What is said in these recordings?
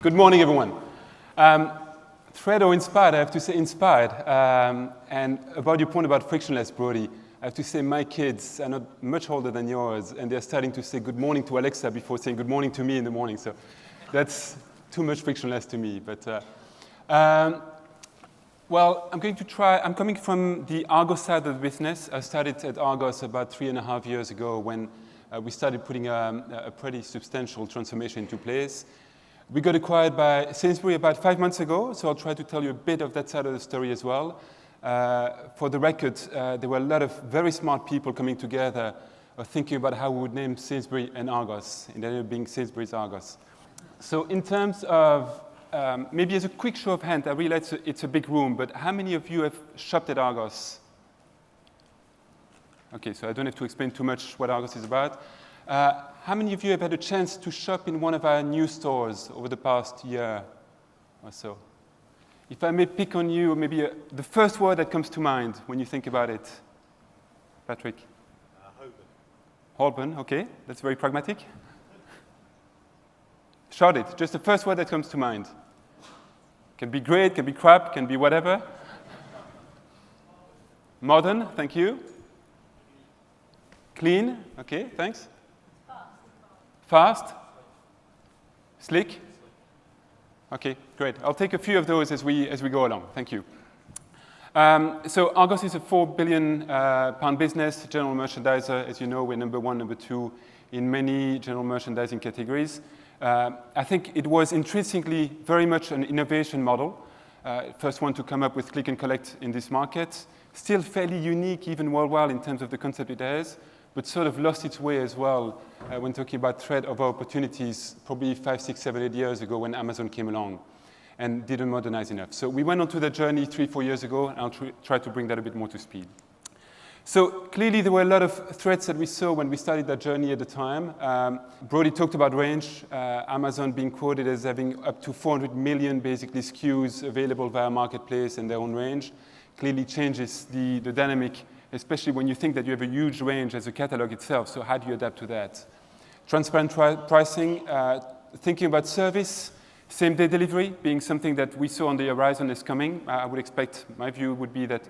Good morning, everyone. Thread or inspired, I have to say inspired. And about your point about frictionless, Brody, I have to say my kids are not much older than yours, and they're starting to say good morning to Alexa before saying good morning to me in the morning. So that's too much frictionless to me. But well, I'm going to try. I'm coming from the Argos side of the business. I started at Argos about 3.5 years ago when we started putting a pretty substantial transformation into place. We got acquired by Sainsbury about 5 months ago, so I'll try to tell you a bit of that side of the story as well. For the record, there were a lot of very smart people coming together thinking about how we would name Sainsbury and Argos, and ended up being Sainsbury's Argos. So in terms of, maybe as a quick show of hands, I realize it's a big room, but how many of you have shopped at Argos? Okay, so I don't have to explain too much what Argos is about. How many of you have had a chance to shop in one of our new stores over the past year or so? If I may pick on you, maybe the first word that comes to mind when you think about it. Patrick? Holborn. Holborn, okay. That's very pragmatic. Shout it, just the first word that comes to mind. Can be great, can be crap, can be whatever. Modern, thank you. Clean, okay, thanks. Fast? Slick? Okay, great. I'll take a few of those as we go along. Thank you. So Argos is a £4 billion pound business, general merchandiser. As you know, we're number one, number two in many general merchandising categories. I think it was intrinsically very much an innovation model. First one to come up with click and collect in this market. Still fairly unique even worldwide in terms of the concept it has, but sort of lost its way as well when talking about thread of opportunities probably 5, 6, 7, 8 years ago when Amazon came along and didn't modernize enough. So we went onto that journey 3, 4 years ago, and I'll try to bring that a bit more to speed. So clearly there were a lot of threats that we saw when we started that journey at the time. Brody talked about range, Amazon being quoted as having up to 400 million basically SKUs available via marketplace and their own range. Clearly changes the dynamic, especially when you think that you have a huge range as a catalog itself. So how do you adapt to that? Transparent pricing, thinking about service, same-day delivery being something that we saw on the horizon is coming. I would expect, my view would be that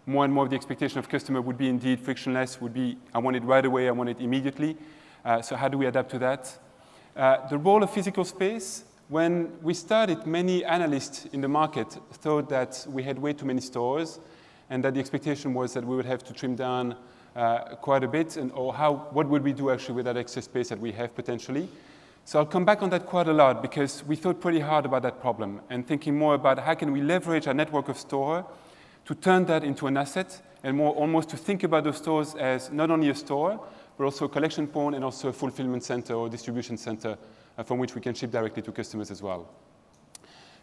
more and more of the expectation of customer would be indeed frictionless, would be I want it right away, I want it immediately. So how do we adapt to that? The role of physical space. When we started, many analysts in the market thought that we had way too many stores and that the expectation was that we would have to trim down quite a bit, what would we do actually with that excess space that we have potentially. So I'll come back on that quite a lot because we thought pretty hard about that problem and thinking more about how can we leverage our network of store to turn that into an asset and more almost to think about those stores as not only a store, but also a collection point and also a fulfillment center or distribution center from which we can ship directly to customers as well.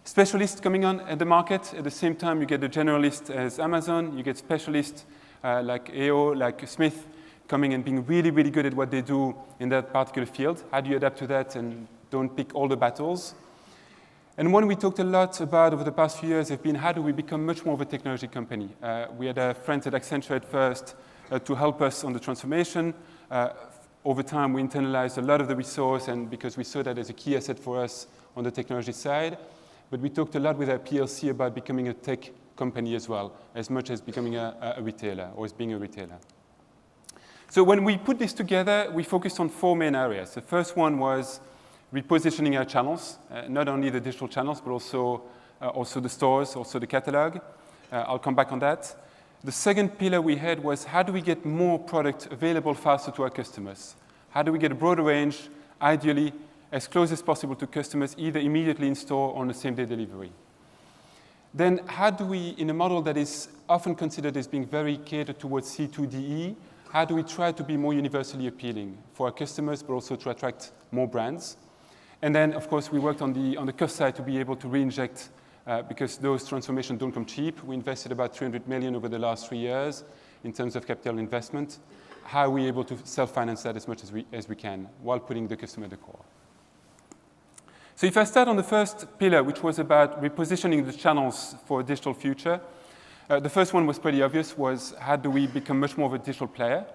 Specialists coming on at the market. At the same time, you get the generalist as Amazon. You get specialists like AO, like Smith, coming and being really, really good at what they do in that particular field. How do you adapt to that and don't pick all the battles? And one we talked a lot about over the past few years have been how do we become much more of a technology company? We had friends at Accenture at first to help us on the transformation. Over time, we internalized a lot of the resource and because we saw that as a key asset for us on the technology side. But we talked a lot with our PLC about becoming a tech company as well, as much as becoming a retailer or as being a retailer. So when we put this together, we focused on 4 main areas. The first one was repositioning our channels, not only the digital channels, but also the stores, also the catalog. I'll come back on that. The second pillar we had was how do we get more product available faster to our customers? How do we get a broader range, ideally as close as possible to customers, either immediately in store or on the same-day delivery? Then how do we, in a model that is often considered as being very catered towards C2DE, how do we try to be more universally appealing for our customers, but also to attract more brands? And then, of course, we worked on the cost side to be able to re-inject, because those transformations don't come cheap. We invested about 300 million over the last 3 years in terms of capital investment. How are we able to self-finance that as much as we can while putting the customer at the core? So if I start on the first pillar, which was about repositioning the channels for a digital future, the first one was pretty obvious, was how do we become much more of a digital player?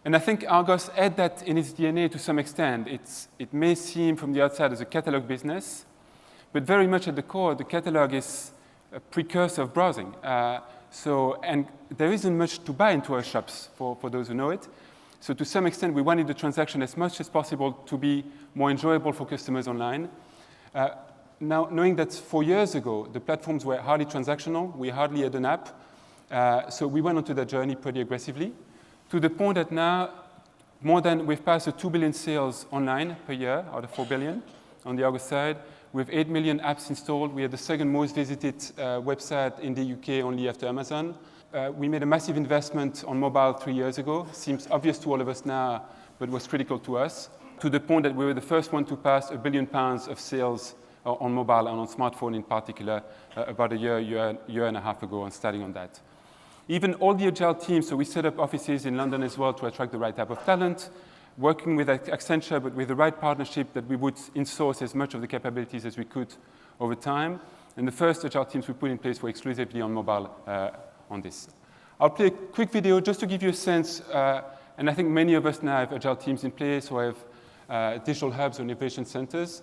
And I think Argos had that in its DNA to some extent. It may seem from the outside as a catalog business, But very much at the core, the catalog is a precursor of browsing. And there isn't much to buy into our shops, for those who know it. So to some extent, we wanted the transaction as much as possible to be more enjoyable for customers online. Now, knowing that 4 years ago, the platforms were hardly transactional, we hardly had an app, so we went onto that journey pretty aggressively, to the point that now, we've passed the 2 billion sales online per year out of 4 billion on the Argos side. We have 8 million apps installed. We are the second most visited website in the UK, only after Amazon. We made a massive investment on mobile 3 years ago. Seems obvious to all of us now, but was critical to us, to the point that we were the first one to pass £1 billion of sales on mobile and on smartphone in particular, about a year and a half ago, and starting on that. Even all the agile teams, so we set up offices in London as well to attract the right type of talent, working with Accenture, but with the right partnership that we would insource as much of the capabilities as we could over time. And the first agile teams we put in place were exclusively on mobile on this. I'll play a quick video just to give you a sense, and I think many of us now have agile teams in place or have digital hubs or innovation centers.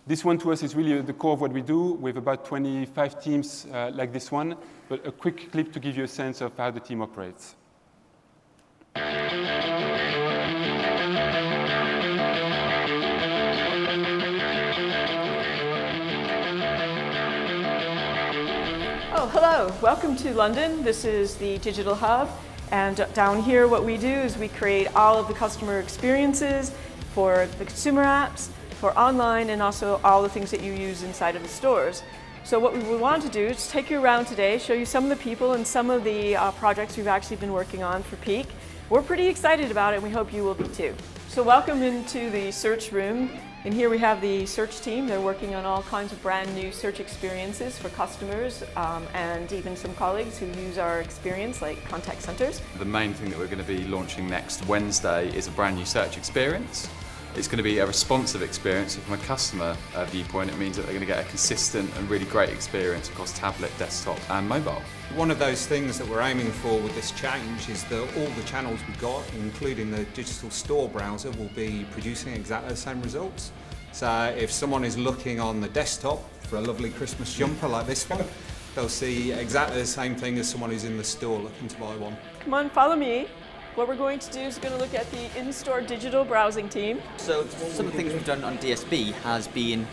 This one to us is really the core of what we do. We have about 25 teams like this one, but a quick clip to give you a sense of how the team operates. Oh, hello. Welcome to London. This is the Digital Hub. And down here, what we do is we create all of the customer experiences for the consumer apps, for online, and also all the things that you use inside of the stores. So what we would want to do is take you around today, show you some of the people and some of the projects we've actually been working on for Peak. We're pretty excited about it, and we hope you will be too. So welcome into the search room. And here we have the search team. They're working on all kinds of brand new search experiences for customers and even some colleagues who use our experience, like contact centers. The main thing that we're going to be launching next Wednesday is a brand new search experience. It's going to be a responsive experience. So from a customer viewpoint, it means that they're going to get a consistent and really great experience across tablet, desktop and mobile. One of those things that we're aiming for with this change is that all the channels we've got, including the digital store browser, will be producing exactly the same results. So if someone is looking on the desktop for a lovely Christmas jumper like this one, they'll see exactly the same thing as someone who's in the store looking to buy one. Come on, follow me. What we're going to do is we're going to look at the in-store digital browsing team. So some of the things we've done on DSB has been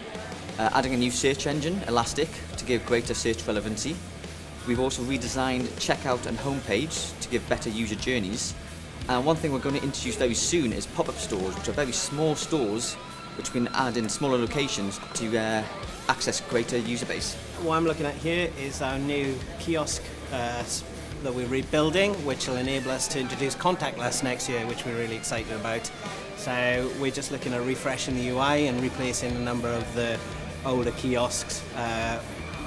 adding a new search engine, Elastic, to give greater search relevancy. We've also redesigned checkout and homepage to give better user journeys. And one thing we're going to introduce very soon is pop-up stores, which are very small stores which we can add in smaller locations to access greater user base. What I'm looking at here is our new kiosk that we're rebuilding, which will enable us to introduce contactless next year, which we're really excited about. So we're just looking at refreshing the UI and replacing a number of the older kiosks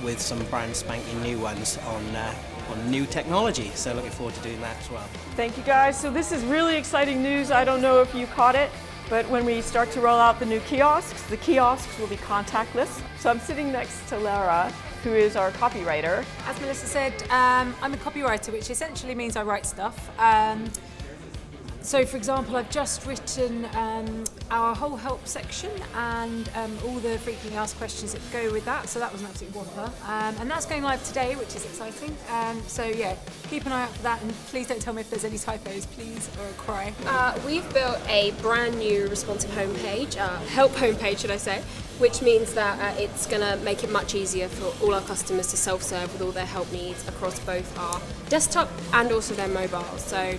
with some brand spanking new ones on new technology. So looking forward to doing that as well. Thank you guys. So this is really exciting news. I don't know if you caught it, but when we start to roll out the new kiosks, the kiosks will be contactless. So I'm sitting next to Lara, who is our copywriter. As Melissa said, I'm a copywriter, which essentially means I write stuff. So for example, I've just written our whole help section and all the frequently asked questions that go with that, so that was an absolute whopper. And that's going live today, which is exciting. So yeah, keep an eye out for that, and please don't tell me if there's any typos, please, or a cry. We've built a brand new responsive homepage, help homepage should I say, which means that it's going to make it much easier for all our customers to self-serve with all their help needs across both our desktop and also their mobile. So,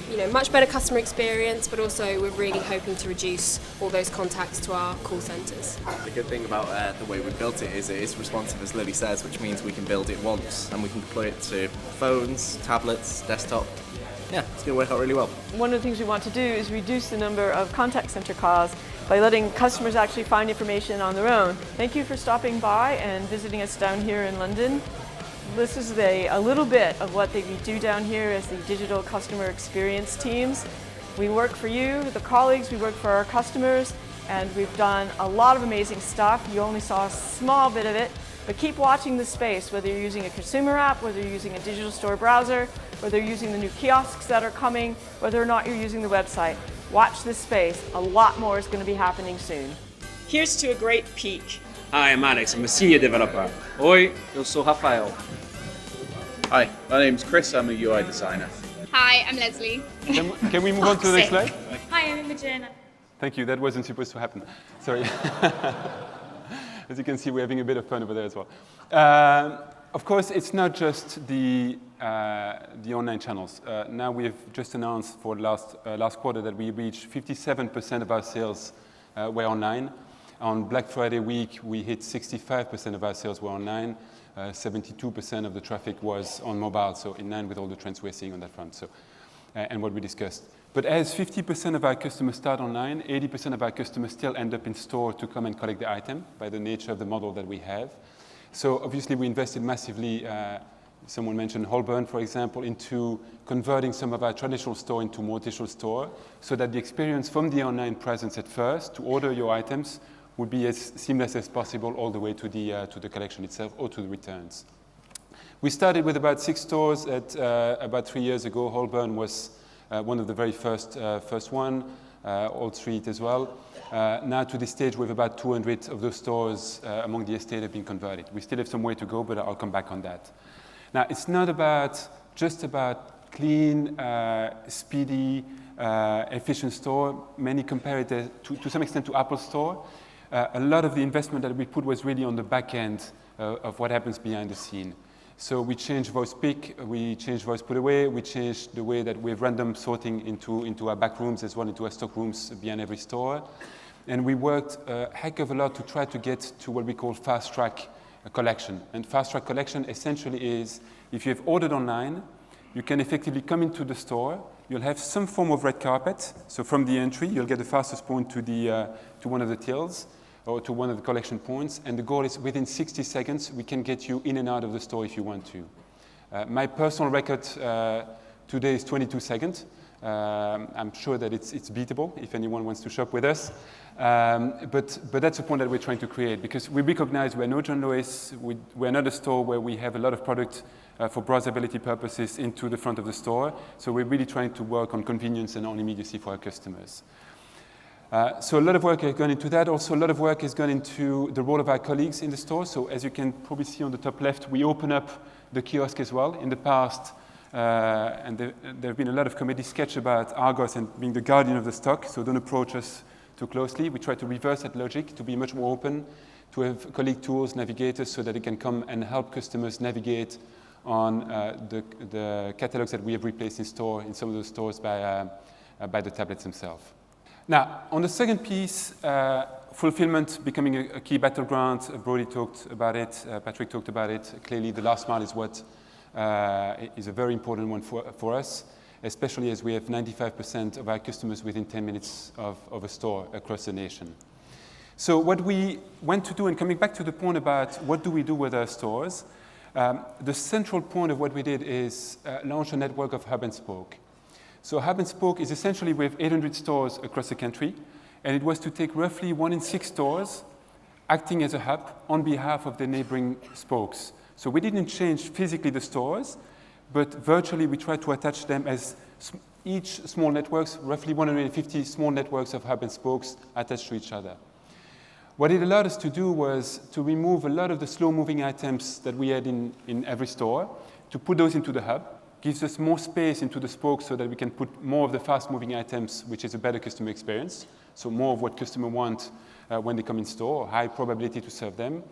you know, much better customer experience, but also we're really hoping to reduce all those contacts to our call centres. The good thing about the way we built it is responsive, as Lily says, which means we can build it once and we can deploy it to phones, tablets, desktop. Yeah, it's going to work out really well. One of the things we want to do is reduce the number of contact center calls by letting customers actually find information on their own. Thank you for stopping by and visiting us down here in London. This is a little bit of what we do down here as the digital customer experience teams. We work for you, the colleagues, we work for our customers, and we've done a lot of amazing stuff. You only saw a small bit of it, but keep watching the space, whether you're using a consumer app, whether you're using a digital store browser, whether you're using the new kiosks that are coming, whether or not you're using the website. Watch this space. A lot more is going to be happening soon. Here's to a great peak. Hi, I'm Alex. I'm a senior developer. Oi, eu sou Rafael. Hi, my name's Chris. I'm a UI designer. Hi, I'm Leslie. Can we move on to the next slide? Hi, I'm Imogen. Thank you. That wasn't supposed to happen. Sorry. As you can see, we're having a bit of fun over there as well. Of course, it's not just the online channels. Now we've just announced for last quarter that we reached 57% of our sales were online. On Black Friday week, we hit 65% of our sales were online. 72% of the traffic was on mobile, so in line with all the trends we're seeing on that front, so, and what we discussed. But as 50% of our customers start online, 80% of our customers still end up in store to come and collect the item by the nature of the model that we have. So obviously we invested massively, someone mentioned Holborn, for example, into converting some of our traditional store into more digital store, so that the experience from the online presence at first to order your items would be as seamless as possible all the way to the collection itself or to the returns. We started with about 6 stores about 3 years ago. Holborn was one of the very first one, Old Street as well. Now to this stage, we have about 200 of those stores among the estate have been converted. We still have some way to go, but I'll come back on that. Now, it's not just about clean, speedy, efficient store. Many compare it to some extent to Apple Store. A lot of the investment that we put was really on the back end of what happens behind the scene. So we changed voice pick, we changed voice put away, we changed the way that we have random sorting into our back rooms as well, into our stock rooms behind every store. And we worked a heck of a lot to try to get to what we call fast track collection. And fast track collection essentially is, if you have ordered online, you can effectively come into the store, you'll have some form of red carpet. So from the entry, you'll get the fastest point to one of the tills, or to one of the collection points, and the goal is within 60 seconds, we can get you in and out of the store if you want to. My personal record today is 22 seconds. I'm sure that it's beatable if anyone wants to shop with us. But that's the point that we're trying to create, because we recognize we're no John Lewis, we're not a store where we have a lot of product for browsability purposes into the front of the store. So we're really trying to work on convenience and on immediacy for our customers. So a lot of work has gone into that. Also, a lot of work has gone into the role of our colleagues in the store. So as you can probably see on the top left, we open up the kiosk as well. In the past, and there have been a lot of comedy sketch about Argos and being the guardian of the stock, so don't approach us too closely. We try to reverse that logic, to be much more open, to have colleague tools, navigators, so that they can come and help customers navigate on the catalogs that we have replaced in store, in some of those stores by the tablets themselves. Now, on the second piece, fulfillment becoming a key battleground. Brody talked about it, Patrick talked about it. Clearly, the last mile is what is a very important one for us, especially as we have 95% of our customers within 10 minutes of a store across the nation. So what we went to do, and coming back to the point about what do we do with our stores, the central point of what we did is launch a network of hub and spoke. So hub and spoke is essentially we have 800 stores across the country, and it was to take roughly 1 in 6 stores acting as a hub on behalf of the neighboring spokes. So we didn't change physically the stores, but virtually we tried to attach them as each small networks, roughly 150 small networks of hub and spokes attached to each other. What it allowed us to do was to remove a lot of the slow-moving items that we had in every store, to put those into the hub. Gives us more space into the spokes so that we can put more of the fast-moving items, which is a better customer experience. So more of what customers want when they come in store, high probability to serve them.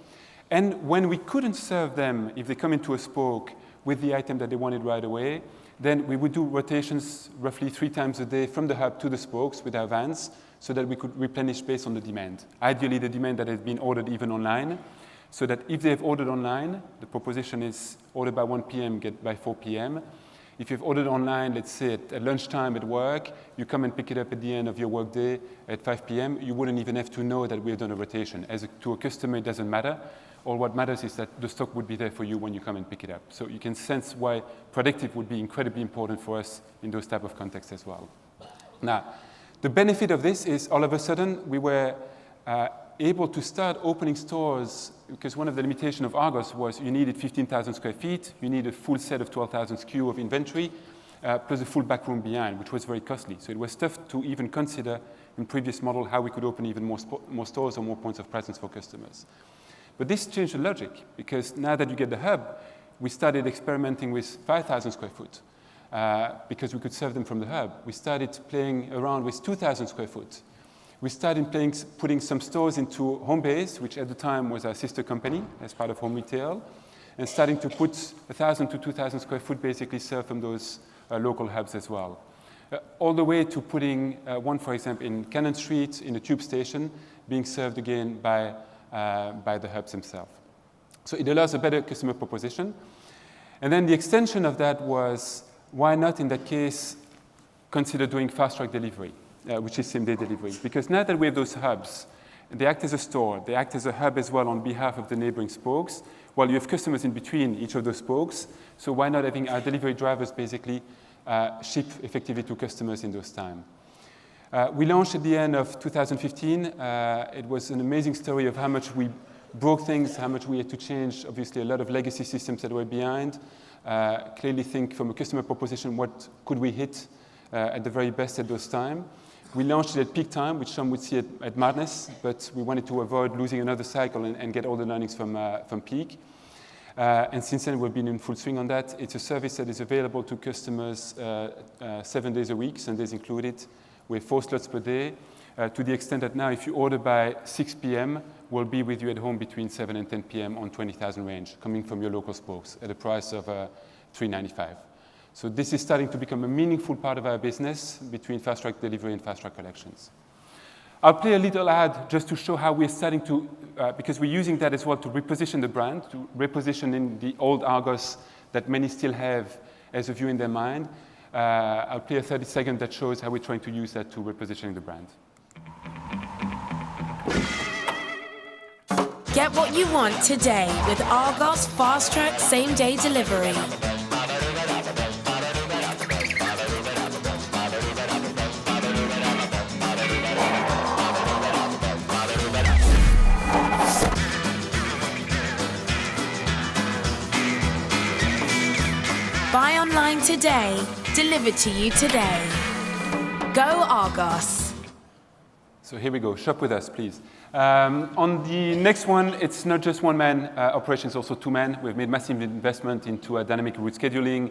And when we couldn't serve them, if they come into a spoke with the item that they wanted right away, then we would do rotations roughly 3 times a day from the hub to the spokes with our vans so that we could replenish based on the demand. Ideally, the demand that has been ordered even online, so that if they have ordered online, the proposition is order by 1 p.m., get by 4 p.m. If you've ordered online, let's say at lunchtime at work, you come and pick it up at the end of your workday at 5 p.m., you wouldn't even have to know that we have done a rotation. To a customer, it doesn't matter. All what matters is that the stock would be there for you when you come and pick it up. So you can sense why predictive would be incredibly important for us in those type of contexts as well. Now, the benefit of this is all of a sudden we were able to start opening stores, because one of the limitations of Argos was you needed 15,000 square feet, you needed a full set of 12,000 SKU of inventory, plus a full back room behind, which was very costly. So it was tough to even consider in previous model how we could open even more stores or more points of presence for customers. But this changed the logic, because now that you get the hub, we started experimenting with 5,000 square foot, because we could serve them from the hub. We started playing around with 2,000 square foot. We started putting some stores into Homebase, which at the time was our sister company as part of home retail, and starting to put 1,000 to 2,000 square foot basically served from those local hubs as well. All the way to putting one, for example, in Cannon Street, in the tube station, being served again by the hubs themselves. So it allows a better customer proposition. And then the extension of that was, why not, in that case, consider doing fast-track delivery, which is same-day delivery. Because now that we have those hubs, they act as a store, they act as a hub as well on behalf of the neighboring spokes, while you have customers in between each of those spokes. So why not having our delivery drivers basically ship effectively to customers in those time. We launched at the end of 2015. It was an amazing story of how much we broke things, how much we had to change, obviously a lot of legacy systems that were behind. Clearly think from a customer proposition, what could we hit at the very best at those time. We launched it at peak time, which some would see at madness, but we wanted to avoid losing another cycle and get all the learnings from peak. And since then, we've been in full swing on that. It's a service that is available to customers 7 days a week, Sundays included, with 4 slots per day, to the extent that now if you order by 6 p.m., we'll be with you at home between 7 and 10 p.m. on 20,000 range, coming from your local spokes at a price of $3.95. So this is starting to become a meaningful part of our business between fast-track delivery and fast-track collections. I'll play a little ad just to show how we're starting to, because we're using that as well to reposition the brand, to reposition in the old Argos that many still have as a view in their mind. I'll play a 30-second that shows how we're trying to use that to repositioning the brand. Get what you want today with Argos Fast Track Same Day Delivery. Buy online today, delivered to you today. Go Argos. So here we go. Shop with us, please. On the next one, it's not just one-man operations, also two-man. We've made massive investment into dynamic route scheduling,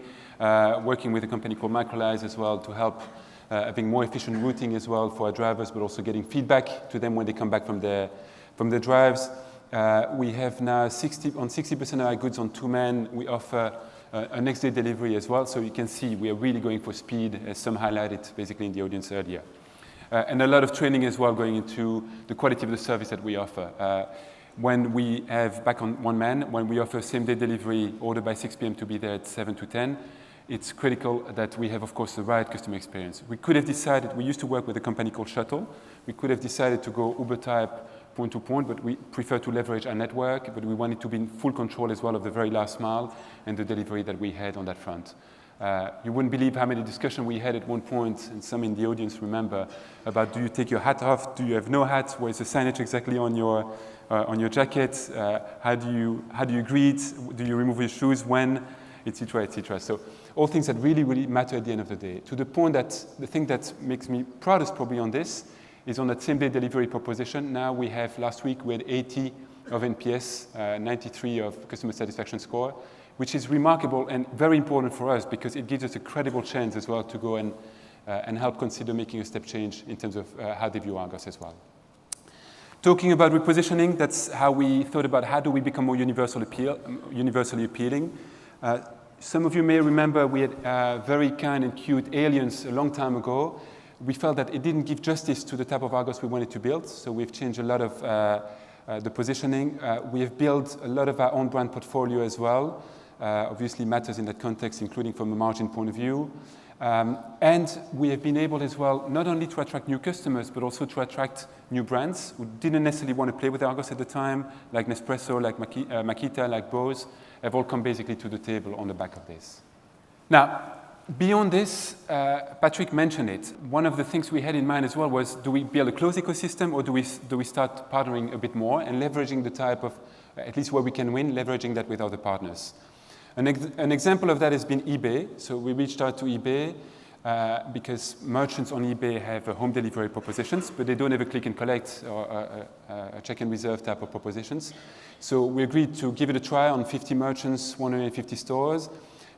working with a company called Microlize as well to help having more efficient routing as well for our drivers, but also getting feedback to them when they come back from their drives. We have now 60% of our goods on two-man. We offer a next-day delivery as well, so you can see we are really going for speed, as some highlighted basically in the audience earlier. And a lot of training as well going into the quality of the service that we offer. When we have back on one man, when we offer same-day delivery, order by 6 p.m. to be there at 7 to 10, it's critical that we have, of course, the right customer experience. We could have decided, we used to work with a company called Shuttle. We could have decided to go Uber-type point-to-point, but we prefer to leverage our network, but we wanted to be in full control as well of the very last mile and the delivery that we had on that front. You wouldn't believe how many discussions we had at one point, and some in the audience remember, about do you take your hat off, do you have no hat, where's the signage exactly on your jacket, how do you greet, do you remove your shoes, when, etc., etc. So all things that really, really matter at the end of the day. To the point that the thing that makes me proudest probably on this is on that same-day delivery proposition. Now we have, last week we had 80 of NPS, 93 of customer satisfaction score, which is remarkable and very important for us because it gives us a credible chance as well to go and help consider making a step change in terms of how they view Argos as well. Talking about repositioning, that's how we thought about how do we become more universally appealing. Some of you may remember we had very kind and cute aliens a long time ago. We felt that it didn't give justice to the type of Argos we wanted to build, so we've changed a lot of the positioning. We have built a lot of our own brand portfolio as well. Obviously matters in that context, including from a margin point of view. And we have been able as well, not only to attract new customers, but also to attract new brands who didn't necessarily want to play with Argos at the time, like Nespresso, like Makita, like Bose, have all come basically to the table on the back of this. Now, beyond this, Patrick mentioned it. One of the things we had in mind as well was, do we build a closed ecosystem or do we start partnering a bit more and leveraging the type of, at least where we can win, leveraging that with other partners. An example of that has been eBay. So we reached out to eBay. because merchants on eBay have home delivery propositions, but they don't have a click and collect or a check and reserve type of propositions. So we agreed to give it a try on 50 merchants, 150 stores,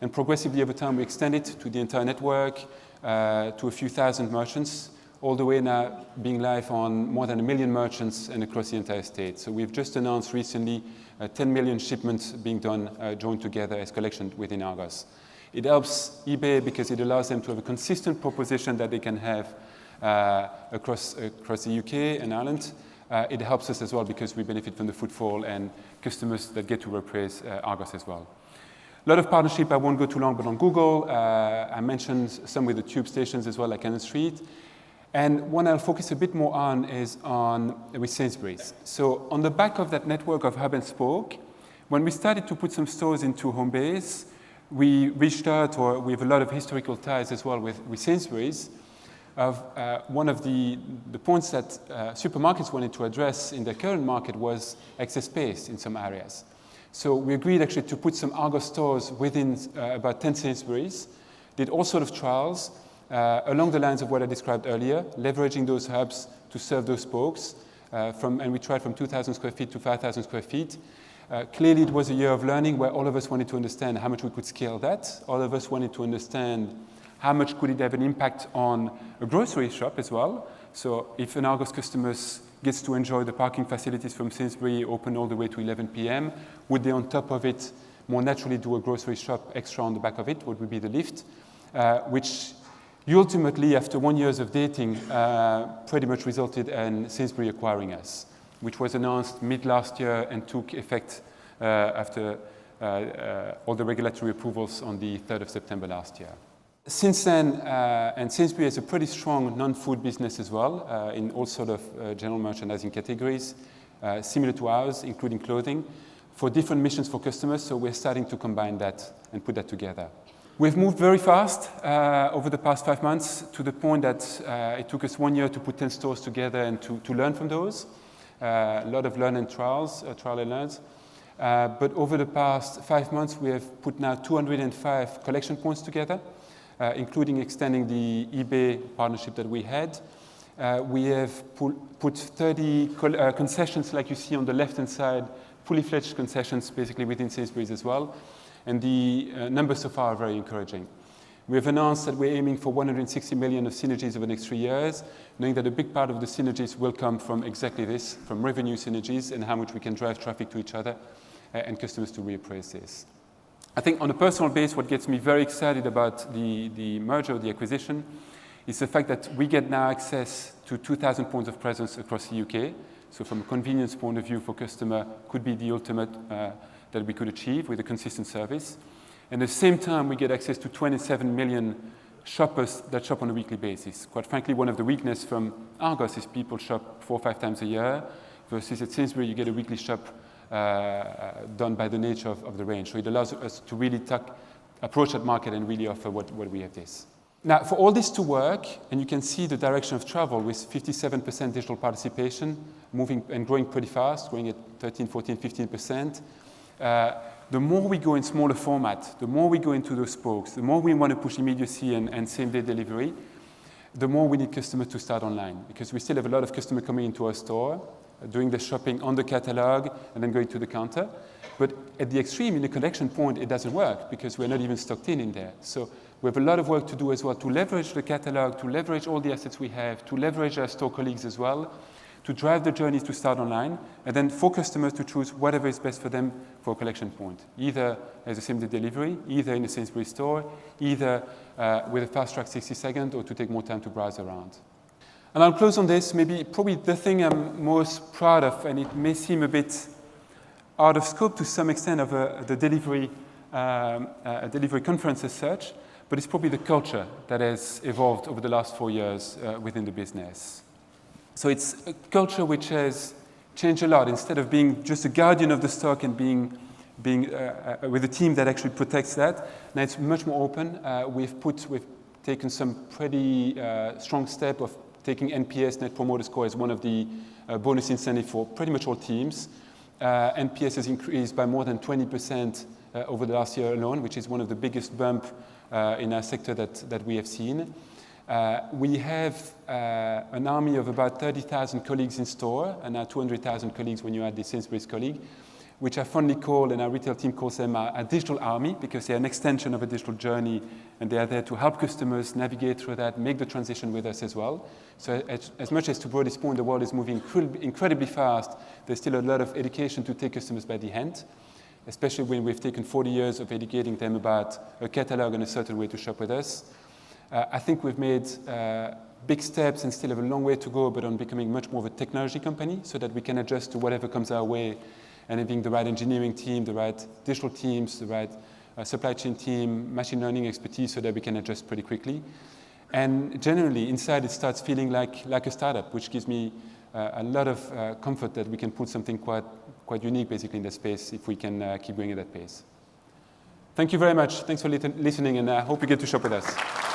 and progressively over time we extend it to the entire network, to a few thousand merchants, all the way now being live on more than 1 million merchants and across the entire state. So we've just announced recently 10 million shipments being done, joined together as collection within Argos. It helps eBay because it allows them to have a consistent proposition that they can have across the UK and Ireland. It helps us as well because we benefit from the footfall and customers that get to replace Argos as well. A lot of partnership, I won't go too long, but on Google, I mentioned some with the tube stations as well, like Cannon Street. And one I'll focus a bit more on is with Sainsbury's. So on the back of that network of hub and spoke, when we started to put some stores into home base, we reached out, or we have a lot of historical ties as well with Sainsbury's, of one of the points that supermarkets wanted to address in their current market was excess space in some areas. So we agreed actually to put some Argos stores within about 10 Sainsbury's, did all sorts of trials along the lines of what I described earlier, leveraging those hubs to serve those spokes, and we tried from 2,000 square feet to 5,000 square feet. Clearly, it was a year of learning where all of us wanted to understand how much we could scale that. All of us wanted to understand how much could it have an impact on a grocery shop as well. So if an Argos customer gets to enjoy the parking facilities from Sainsbury open all the way to 11 p.m., would they on top of it more naturally do a grocery shop extra on the back of it? What would be the lift? Which ultimately, after 1 year of dating, pretty much resulted in Sainsbury acquiring us, which was announced mid last year and took effect after all the regulatory approvals on the 3rd of September last year. Since then, and Sainsbury has a pretty strong non-food business as well, in all sort of general merchandising categories, similar to ours, including clothing, for different missions for customers, so we're starting to combine that and put that together. We've moved very fast over the past 5 months to the point that it took us 1 year to put 10 stores together and to learn from those. A lot of learn and trials, trial and learns. But over the past 5 months, we have put now 205 collection points together, including extending the eBay partnership that we had. We have put 30 concessions, like you see on the left-hand side, fully fledged concessions basically within Sainsbury's as well. And the numbers so far are very encouraging. We have announced that we're aiming for 160 million of synergies over the next 3 years, knowing that a big part of the synergies will come from exactly this, from revenue synergies and how much we can drive traffic to each other and customers to reappraise this. I think on a personal base, what gets me very excited about the merger, the acquisition, is the fact that we get now access to 2,000 points of presence across the UK. So from a convenience point of view for customer, could be the ultimate that we could achieve with a consistent service. And at the same time, we get access to 27 million shoppers that shop on a weekly basis. Quite frankly, one of the weaknesses from Argos is people shop 4 or 5 times a year, versus at Sainsbury, you get a weekly shop done by the nature of the range. So it allows us to really approach that market and really offer what we have this. Now, for all this to work, and you can see the direction of travel with 57% digital participation, moving and growing pretty fast, growing at 13, 14, 15%. The more we go in smaller format, the more we go into those spokes, the more we want to push immediacy and same-day delivery, the more we need customers to start online. Because we still have a lot of customers coming into our store, doing the shopping on the catalog, and then going to the counter. But at the extreme, in the collection point, it doesn't work because we're not even stocked in there. So we have a lot of work to do as well to leverage the catalog, to leverage all the assets we have, to leverage our store colleagues as well, to drive the journey to start online, and then for customers to choose whatever is best for them for a collection point, either as a same-day delivery, either in a Sainsbury store, either with a fast-track 60-second, or to take more time to browse around. And I'll close on this, probably the thing I'm most proud of, and it may seem a bit out of scope to some extent of the delivery conference as such, but it's probably the culture that has evolved over the last 4 years within the business. So it's a culture which has changed a lot. Instead of being just a guardian of the stock and being with a team that actually protects that, now it's much more open. We've taken some pretty strong step of taking NPS, Net Promoter Score, as one of the bonus incentive for pretty much all teams. NPS has increased by more than 20% over the last year alone, which is one of the biggest bump in our sector that we have seen. We have an army of about 30,000 colleagues in store, and now 200,000 colleagues when you add the Sainsbury's colleague, which I fondly call, and our retail team calls them a digital army, because they're an extension of a digital journey, and they are there to help customers navigate through that, make the transition with us as well. So as much as to Brody's point, the world is moving incredibly fast, there's still a lot of education to take customers by the hand, especially when we've taken 40 years of educating them about a catalog and a certain way to shop with us. I think we've made big steps and still have a long way to go, but on becoming much more of a technology company so that we can adjust to whatever comes our way, and having the right engineering team, the right digital teams, the right supply chain team, machine learning expertise so that we can adjust pretty quickly. And generally, inside it starts feeling like a startup, which gives me a lot of comfort that we can put something quite unique basically in the space if we can keep going at that pace. Thank you very much. Thanks for listening, and I hope you get to shop with us.